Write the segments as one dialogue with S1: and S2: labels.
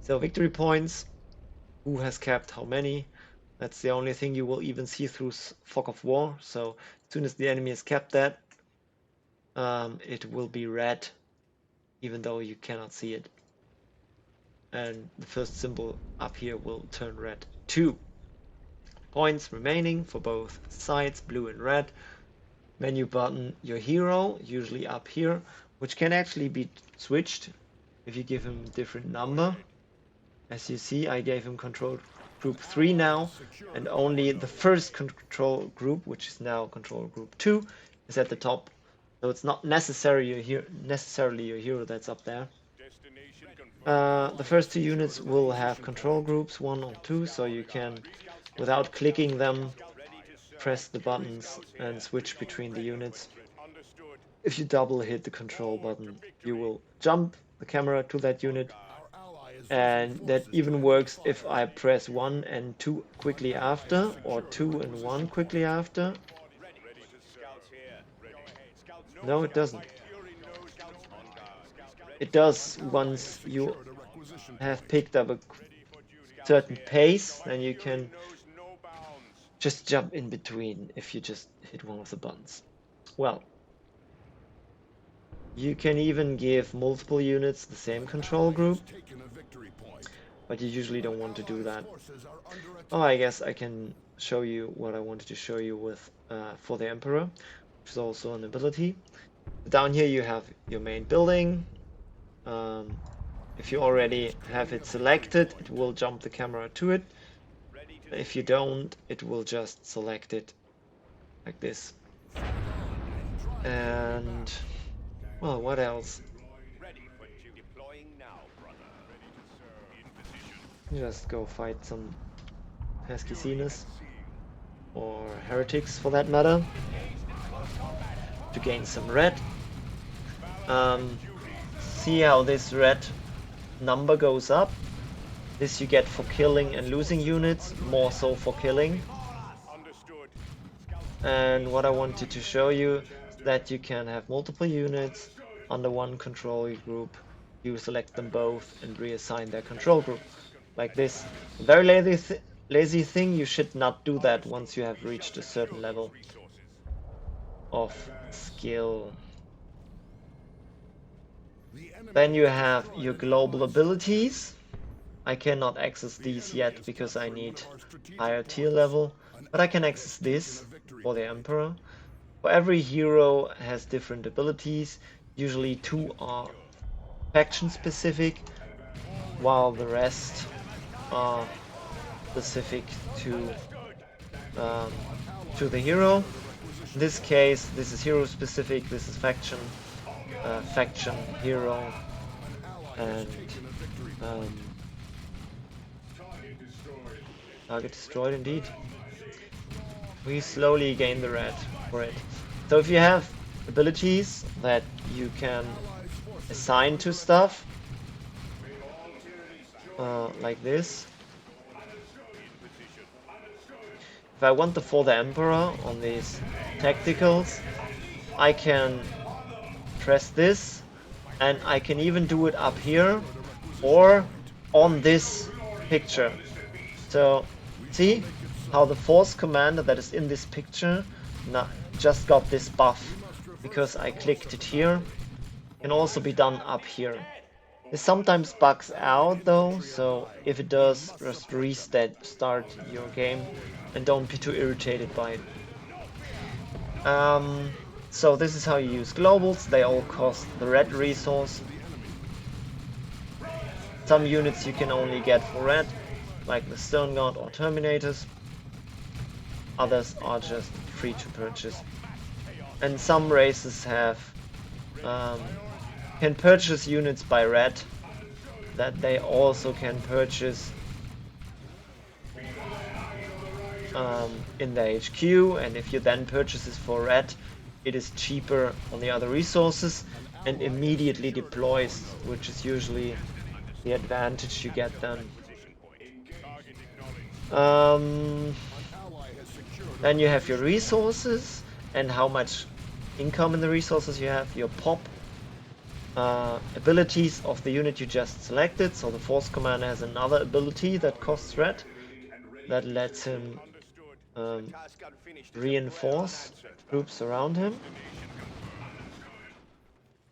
S1: So victory points, who has kept how many? That's the only thing you will even see through Fog of War. So as soon as the enemy has kept that, it will be red, even though you cannot see it. And the first symbol up here will turn red. 2 points remaining for both sides, blue and red. Menu button, your hero, usually up here, which can actually be switched if you give him a different number. As you see, I gave him control group 3 now, and only the first control group, which is now control group 2, is at the top. So it's not necessarily your hero that's up there. The first 2 units will have control groups 1 or 2, so you can, without clicking them, press the buttons and switch between the units. If you double hit the control button, you will jump the camera to that unit, and that even works if I press 1 and 2 quickly after, or 2 and 1 quickly after. No, it doesn't. It does once you have picked up a certain pace, then you can just jump in between if you just hit one of the buttons. Well, you can even give multiple units the same control group, but you usually don't want to do that. Oh, I guess I can show you what I wanted to show you with for the Emperor, which is also an ability. Down here you have your main building. If you already have it selected, it will jump the camera to it. If you don't, it will just select it like this. And well, what else? Just go fight some pesky or heretics for that matter, to gain some red. See how this red number goes up. This you get for killing and losing units, more so for killing. And what I wanted to show you is that you can have multiple units under one control group. You select them both and reassign their control group, like this. Very lazy thing, you should not do that once you have reached a certain level of skill. Then you have your global abilities. I cannot access these yet because I need higher tier level, but I can access this for the Emperor. For every hero has different abilities. Usually 2 are faction specific, while the rest are specific to the hero. In this case, this is hero specific, this is faction, hero, and target destroyed indeed. We slowly gain the red for it. So if you have abilities that you can assign to stuff, like this. If I want for the Emperor on these tacticals, I can press this, and I can even do it up here or on this picture. So see how the force commander that is in this picture just got this buff because I clicked it here. It can also be done up here. It sometimes bugs out though, so if it does, just start your game and don't be too irritated by it. So this is how you use globals. They all cost the red resource. Some units you can only get for red, like the Stone Guard or Terminators. Others are just free to purchase. And some races have can purchase units by red that they also can purchase in the HQ, and if you then purchase this for red, it is cheaper on the other resources and immediately deploys, which is usually the advantage you get then. Then you have your resources and how much income in the resources you have, your pop. abilities of the unit you just selected. So the Force Commander has another ability that costs red that lets him reinforce troops around him.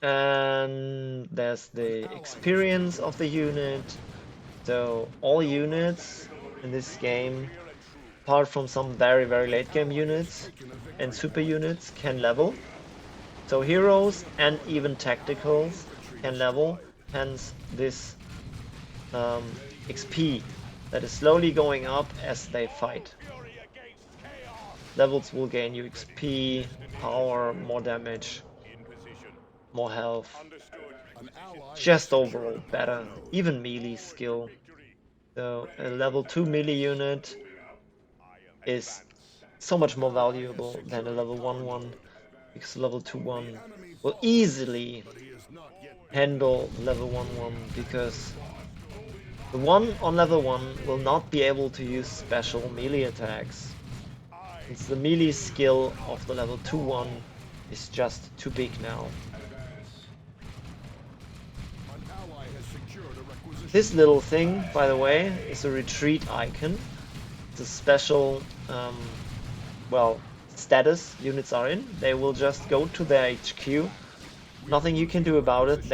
S1: And there's the experience of the unit. So all units in this game, apart from some very, very late game units and super units, can level. So heroes and even tacticals can level, hence this XP that is slowly going up as they fight. Levels will gain you XP, power, more damage, more health, just overall better, even melee skill. So a level 2 melee unit is so much more valuable than a level 1 because level 2 will easily handle the level 1 because the one on level 1 will not be able to use special melee attacks. Since the melee skill of the level 2 is just too big now. This little thing, by the way, is a retreat icon. It's a special, well, status units are in. They will just go to their HQ. Nothing you can do about it.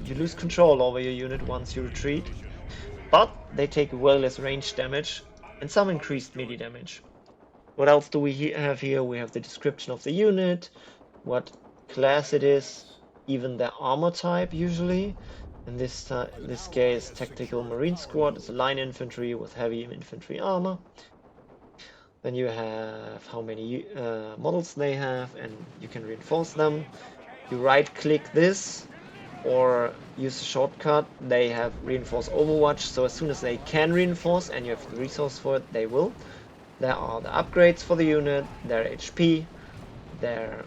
S1: You lose control over your unit once you retreat. But they take way less range damage and some increased melee damage. What else do we have here? We have the description of the unit, what class it is, even their armor type usually. In this case, Tactical Marine Squad is a line infantry with heavy infantry armor. Then you have how many models they have, and you can reinforce them. You right-click this or use a shortcut. They have reinforce Overwatch, so as soon as they can reinforce and you have the resource for it, they will. There are the upgrades for the unit, their HP, their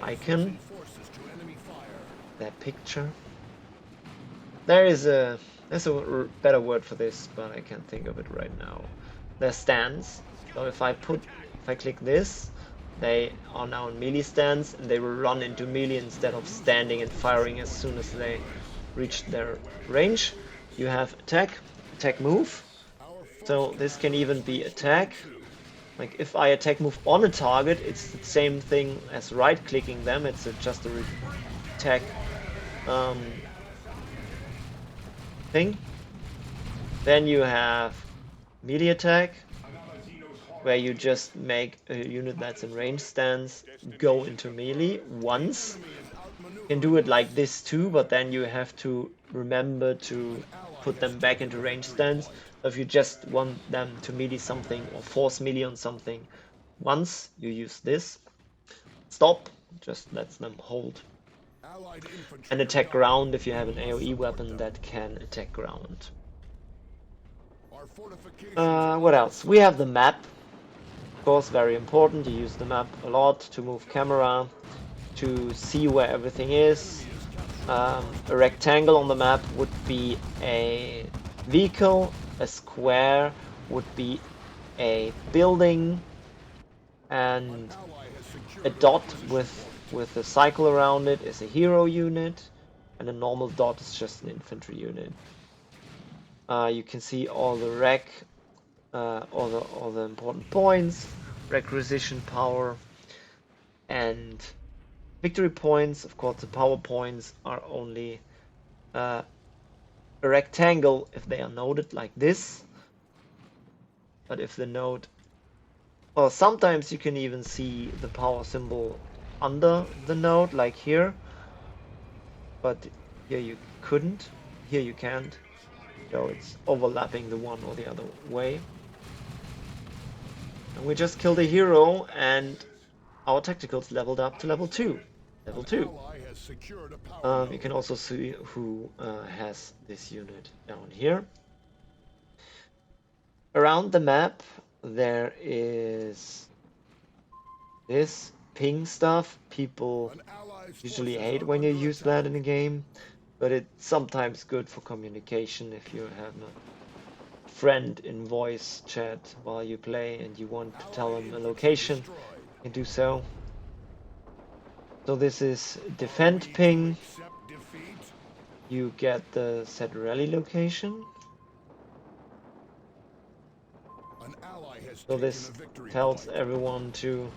S1: icon, their picture. There's a better word for this, but I can't think of it right now. Their stance. So if I click this, they are now in melee stance and they will run into melee instead of standing and firing as soon as they reach their range. You have attack move. So this can even be attack. Like if I attack move on a target, it's the same thing as right clicking them. It's just a attack thing. Then you have melee attack, where you just make a unit that's in range stance go into melee once. You can do it like this too, but then you have to remember to put them back into range stance. So if you just want them to melee something or force melee on something once, you use this. Stop, just lets them hold. And attack ground if you have an AoE weapon that can attack ground. What else? We have the map. Of course, very important. You use the map a lot to move camera, to see where everything is. A rectangle on the map would be a vehicle, a square would be a building, and a dot with a cycle around it is a hero unit, and a normal dot is just an infantry unit. You can see all the all the important points, requisition power, and victory points. Of course, the power points are only a rectangle if they are noded like this. But if the node, well, sometimes you can even see the power symbol under the node, like here. But here you couldn't. Here you can't. So it's overlapping the one or the other way. And we just killed a hero, and our tacticals leveled up to level 2. Level 2. You can also see who has this unit down here. Around the map there is this ping stuff. People usually hate when you use that in a game, but it's sometimes good for communication if you have a friend in voice chat while you play and you want to tell them a location, you can do so. So this is defend ping. You get the set rally location. So this tells everyone to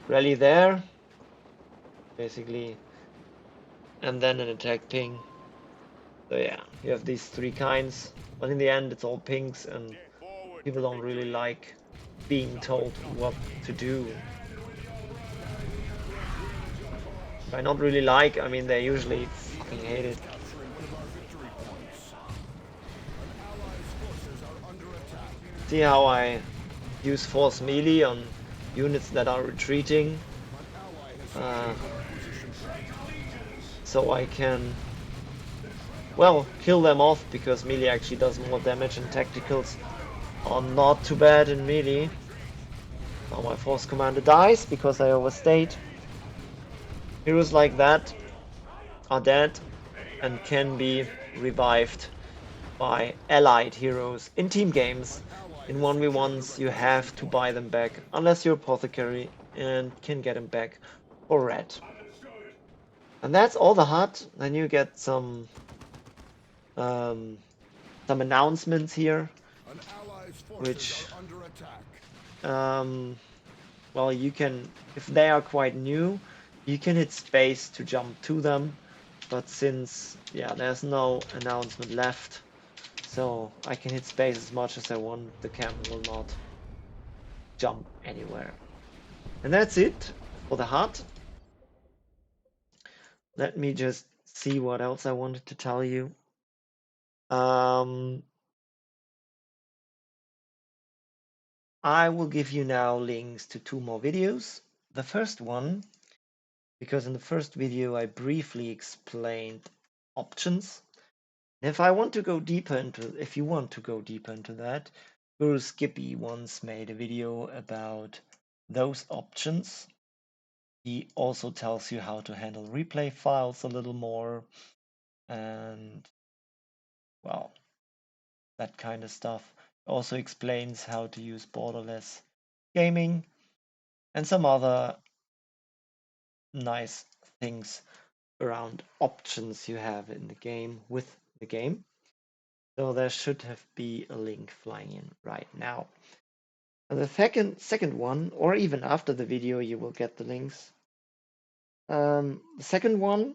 S1: rally there, basically, and then an attack ping. So yeah, you have these three kinds, but in the end it's all pings, and people don't really like being told what to do. By not really like, I mean they usually fucking hate it. See how I use force melee on units that are retreating, so I can, well, kill them off, because melee actually does more damage, and tacticals are not too bad in melee. Now my force commander dies because I overstayed. Heroes like that are dead and can be revived by allied heroes in team games. In 1v1s you have to buy them back unless you're apothecary and can get them back for red. And that's all the HUD. Then you get some announcements here, which well, you can, if they are quite new, you can hit space to jump to them, but since, yeah, there's no announcement left, so I can hit space as much as I want, the camera will not jump anywhere. And that's it for the HUD. Let me just see what else I wanted to tell you. I will give you now links to 2 more videos. The first one, because in the first video I briefly explained options. If I want to go deeper into, if you want to go deeper into that, Guru Skippy once made a video about those options. He also tells you how to handle replay files a little more, and well, that kind of stuff. Also explains how to use borderless gaming and some other nice things around options you have in the game with the game. So there should have be a link flying in right now. And the second one, or even after the video, you will get the links. The second one,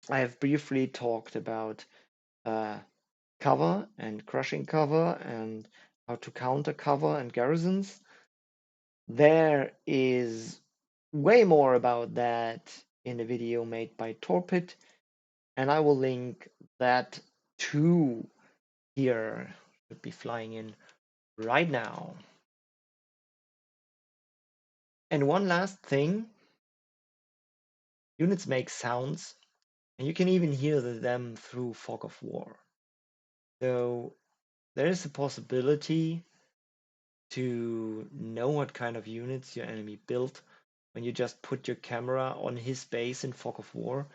S1: I have briefly talked about cover and crushing cover and how to counter cover and garrisons. There is way more about that in a video made by Torpid, and I will link that too here. Should be flying in right now. And one last thing, units make sounds, and you can even hear them through Fog of War. So there is a possibility to know what kind of units your enemy built when you just put your camera on his base in Fog of War,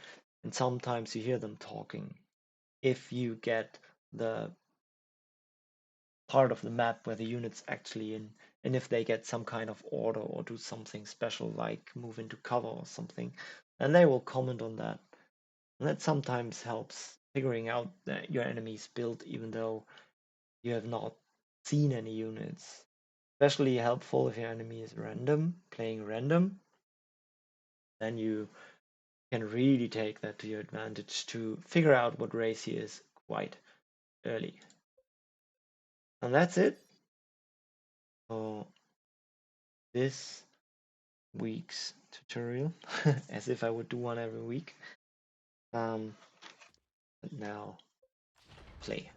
S1: and sometimes you hear them talking. If you get the part of the map where the unit's actually in, and if they get some kind of order or do something special like move into cover or something, then they will comment on that. And that sometimes helps figuring out that your enemy's build even though you have not seen any units. Especially helpful if your enemy is random, playing random. Then you can really take that to your advantage to figure out what race he is quite early. And that's it for this week's tutorial, as if I would do one every week. But now play.